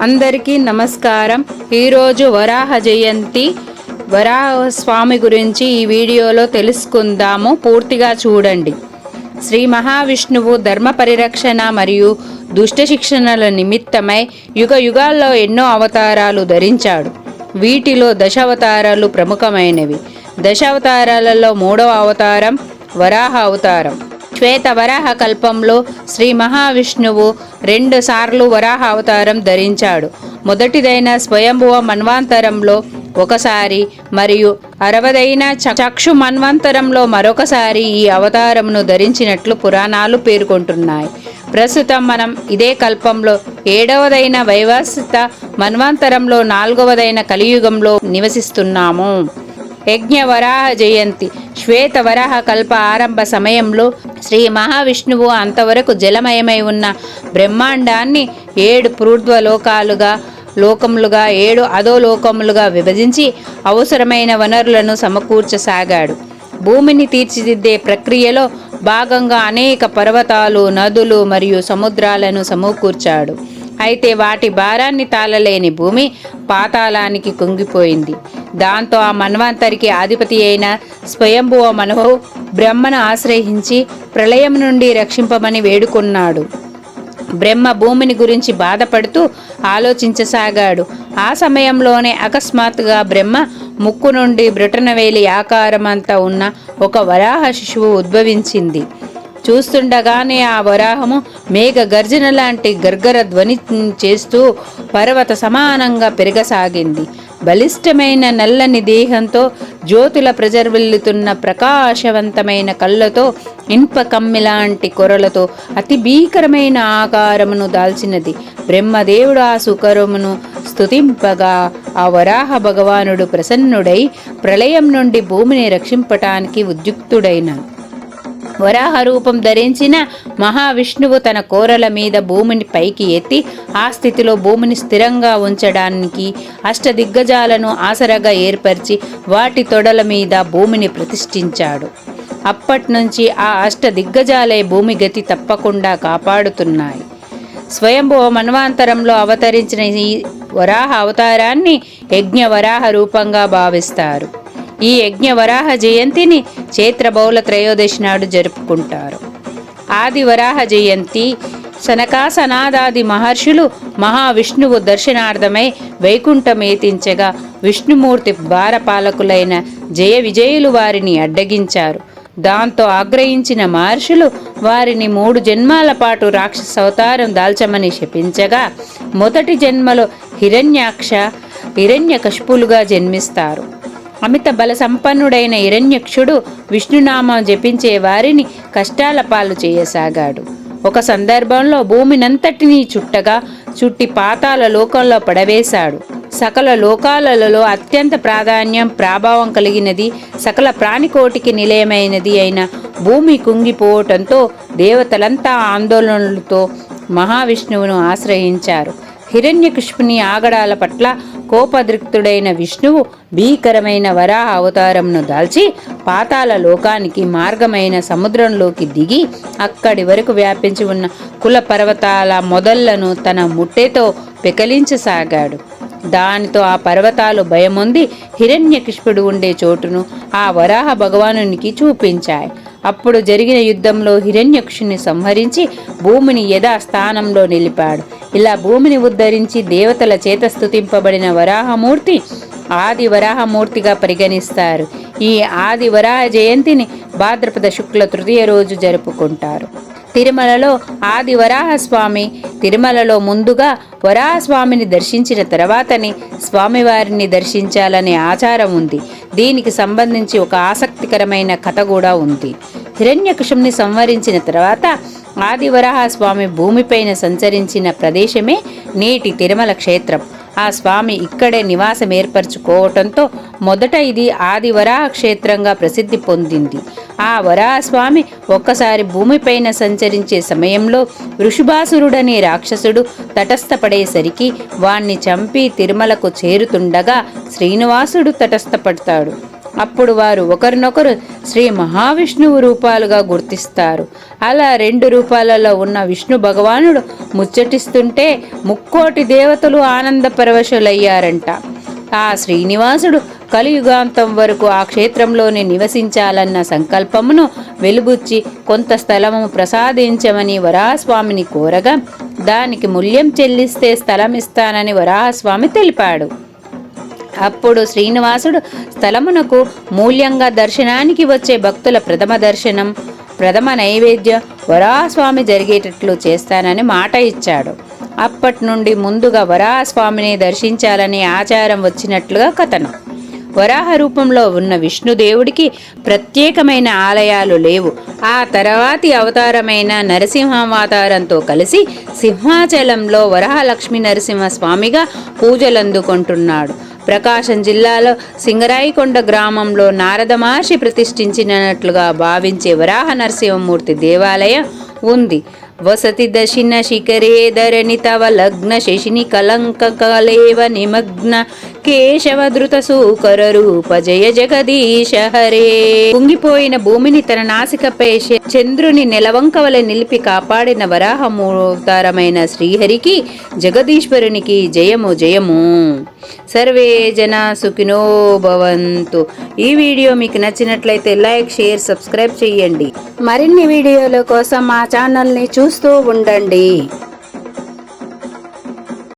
అందరికీ నమస్కారం. ఈరోజు వరాహ జయంతి. వరాహ స్వామి గురించి ఈ వీడియోలో తెలుసుకుందాము. పూర్తిగా చూడండి. శ్రీ మహావిష్ణువు ధర్మ పరిరక్షణ మరియు దుష్ట శిక్షణల నిమిత్తమై యుగ యుగాల్లో ఎన్నో అవతారాలు ధరించాడు. వీటిలో దశావతారాలు ప్రముఖమైనవి. దశావతారాలలో 3వ అవతారం వరాహ అవతారం. శ్వేత వరాహ కల్పంలో శ్రీ మహావిష్ణువు 2 సార్లు వరాహ అవతారం ధరించాడు. మొదటిదైన స్వయంభువ మన్వంతరంలో ఒకసారి మరియు 60వ చక్షు మన్వంతరంలో మరొకసారి ఈ అవతారమును ధరించినట్లు పురాణాలు పేర్కొంటున్నాయి. ప్రస్తుతం మనం ఇదే కల్పంలో 7వదైన వైవస్వత మన్వంతరంలో 4వదైన కలియుగంలో నివసిస్తున్నాము. యజ్ఞ వరాహ జయంతి. శ్వేత వరాహ కల్ప ఆరంభ సమయంలో శ్రీ మహావిష్ణువు అంతవరకు జలమయమై ఉన్న బ్రహ్మాండాన్ని 7 పూర్ధ్వ లోకములుగా 7 అధోలోకములుగా విభజించి అవసరమైన వనరులను సమకూర్చసాగాడు. భూమిని తీర్చిదిద్దే ప్రక్రియలో భాగంగా అనేక పర్వతాలు, నదులు మరియు సముద్రాలను సమకూర్చాడు. అయితే వాటి భారాన్ని తాళలేని భూమి పాతాళానికి కుంగిపోయింది. దాంతో ఆ మన్వంతరికి అధిపతి అయిన స్వయంభువ మనువు బ్రహ్మను ఆశ్రయించి ప్రళయం నుండి రక్షింపమని వేడుకున్నాడు. బ్రహ్మ భూమిని గురించి బాధపడుతూ ఆలోచించసాగాడు. ఆ సమయంలోనే అకస్మాత్తుగా బ్రహ్మ ముక్కు నుండి బ్రొటనవేలి ఆకారమంతా ఉన్న ఒక వరాహ శిశువు ఉద్భవించింది. చూస్తుండగానే ఆ వరాహము మేఘ గర్జన లాంటి గర్గర ధ్వని చేస్తూ పర్వత సమానంగా పెరగసాగింది. బలిష్టమైన నల్లని దేహంతో, జ్యోతుల ప్రజ్వలితున్న ప్రకాశవంతమైన కళ్ళతో, ఇనుప కమ్మిలాంటి కొరలతో అతి భీకరమైన ఆకారమును దాల్చినది. బ్రహ్మదేవుడు ఆ సుకరమును స్తుతింపగా ఆ వరాహ భగవానుడు ప్రసన్నుడై ప్రళయం నుండి భూమిని రక్షింపటానికి ఉద్యుక్తుడైన వరాహ రూపం ధరించిన మహావిష్ణువు తన కోరల మీద భూమిని పైకి ఎత్తి ఆ స్థితిలో భూమిని స్థిరంగా ఉంచడానికి అష్టదిగ్గజాలను ఆసరగా ఏర్పరిచి వాటి తొడల మీద భూమిని ప్రతిష్ఠించాడు. అప్పట్నుంచి ఆ అష్టదిగ్గజాలే భూమి గతి తప్పకుండా కాపాడుతున్నాయి. స్వయంభువ మన్వంతరంలో అవతరించిన ఈ వరాహ అవతారాన్ని యజ్ఞ వరాహ రూపంగా భావిస్తారు. ఈ యజ్ఞ వరాహ జయంతిని చైత్ర బౌల త్రయోదశి నాడు జరుపుకుంటారు. ఆది వరాహ జయంతి. సనకాసనాదాది మహర్షులు మహావిష్ణువు దర్శనార్థమై వైకుంఠమేతించగా విష్ణుమూర్తి ద్వారపాలకులైన జయ విజయులు వారిని అడ్డగించారు. దాంతో ఆగ్రహించిన మహర్షులు వారిని 3 జన్మాల పాటు రాక్షస అవతారం దాల్చమని శపించగా మొదటి జన్మలో హిరణ్యకశిపులుగా జన్మిస్తారు. అమిత బల సంపన్నుడైన హిరణ్యక్షుడు విష్ణునామం జపించే వారిని కష్టాల పాలు చేయసాగాడు. ఒక సందర్భంలో భూమినంతటినీ చుట్టి పాతాళ లోకంలో పడవేశాడు. సకల లోకాలలో అత్యంత ప్రాధాన్యం, ప్రాభావం కలిగినది, సకల ప్రాణికోటికి నిలయమైనది అయిన భూమి కుంగిపోవటంతో దేవతలంతా ఆందోళనలతో మహావిష్ణువును ఆశ్రయించారు. హిరణ్యకశిపుని ఆగడాల పట్ల కోపదృక్తుడైన విష్ణువు భీకరమైన వరాహ అవతారంను దాల్చి పాతాళ లోకానికి మార్గమైన సముద్రంలోకి దిగి అక్కడి వరకు వ్యాపించి ఉన్న కుల పర్వతాల మొదళ్లను తన ముట్టెతో పెకలించసాగాడు. దానితో ఆ పర్వతాలు భయమొంది హిరణ్యకశిపుడు ఉండే చోటును ఆ వరాహ భగవానునికి చూపించాయి. అప్పుడు జరిగిన యుద్ధంలో హిరణ్యక్షుని సంహరించి భూమిని యథాస్థానంలో నిలిపాడు. ఇలా భూమిని ఉద్ధరించి దేవతల చేత స్తుతింపబడిన వరాహమూర్తి ఆది వరాహమూర్తిగా పరిగణిస్తారు. ఈ ఆది వరాహ జయంతిని భాద్రపద శుక్ల తృతీయ రోజు జరుపుకుంటారు. తిరుమలలో ఆది వరాహస్వామి. తిరుమలలో ముందుగా వరాహస్వామిని దర్శించిన తర్వాతనే స్వామివారిని దర్శించాలనే ఆచారం ఉంది. దీనికి సంబంధించి ఒక ఆసక్తికరమైన కథ కూడా ఉంది. హిరణ్యకశిపుని సంహరించిన తర్వాత ఆది వరాహస్వామి భూమిపైన సంచరించిన ప్రదేశమే నేటి తిరుమల క్షేత్రం. ఆ స్వామి ఇక్కడే నివాసం ఏర్పరచుకోవటంతో మొదట ఇది ఆది వరాహ క్షేత్రంగా ప్రసిద్ధి పొందింది. ఆ వరాహస్వామి ఒక్కసారి భూమిపైన సంచరించే సమయంలో వృషభాసురుడనే రాక్షసుడు తటస్థపడేసరికి వాణ్ణి చంపి తిరుమలకు చేరుతుండగా శ్రీనివాసుడు తటస్థపడతాడు. అప్పుడు వారు ఒకరినొకరు శ్రీ మహావిష్ణువు రూపాలుగా గుర్తిస్తారు. అలా 2 రూపాలలో ఉన్న విష్ణు భగవానుడు ముచ్చటిస్తుంటే ముక్కోటి దేవతలు ఆనంద పరవశులయ్యారంట. ఆ శ్రీనివాసుడు కలియుగాంతం వరకు ఆ క్షేత్రంలోనే నివసించాలన్న సంకల్పమును వెలుబుచ్చి కొంత స్థలము ప్రసాదించమని వరాహస్వామిని కోరగా దానికి మూల్యం చెల్లిస్తే స్థలం ఇస్తానని వరాహస్వామి తెలిపాడు. అప్పుడు శ్రీనివాసుడు స్థలమునకు మూల్యంగా దర్శనానికి వచ్చే భక్తుల ప్రథమ దర్శనం, ప్రథమ నైవేద్యం వరాహస్వామి జరిగేటట్లు చేస్తానని మాట ఇచ్చాడు. అప్పటి నుండి ముందుగా వరాహస్వామిని దర్శించాలని ఆచారం వచ్చినట్లుగా కథనం. వరాహ రూపంలో ఉన్న విష్ణుదేవుడికి ప్రత్యేకమైన ఆలయాలు లేవు. ఆ తర్వాతి అవతారమైన నరసింహావతారంతో కలిసి సింహాచలంలో వరాహలక్ష్మీ నరసింహస్వామిగా పూజలందుకుంటున్నాడు. ప్రకాశం జిల్లాలో సింగరాయికొండ గ్రామంలో నారద మహర్షి ప్రతిష్ఠించినట్లుగా భావించే వరాహ నరసింహమూర్తి దేవాలయం ఉంది. వసతి దశిన శిఖరే ధరణి తవ లగ్న శశిని కలంక కలేవ నిమగ్న కేశవ ధృత సూకర రూప జయ జగదీశ హరే. కుంగిపోయిన భూమిని తన నాసికపై చంద్రుని నెలవంకవలె నిలిపి కాపాడిన వరాహమూర్తారమైన శ్రీహరికి జగదీశ్వరునికి జయము జయము. సర్వే జన సుఖినో భవంతు. ఈ వీడియో మీకు నచ్చినట్లయితే లైక్, షేర్, సబ్స్క్రైబ్ చేయండి. మరిన్ని వీడియోల కోసం మా ఛానల్ని చూస్తూ ఉండండి.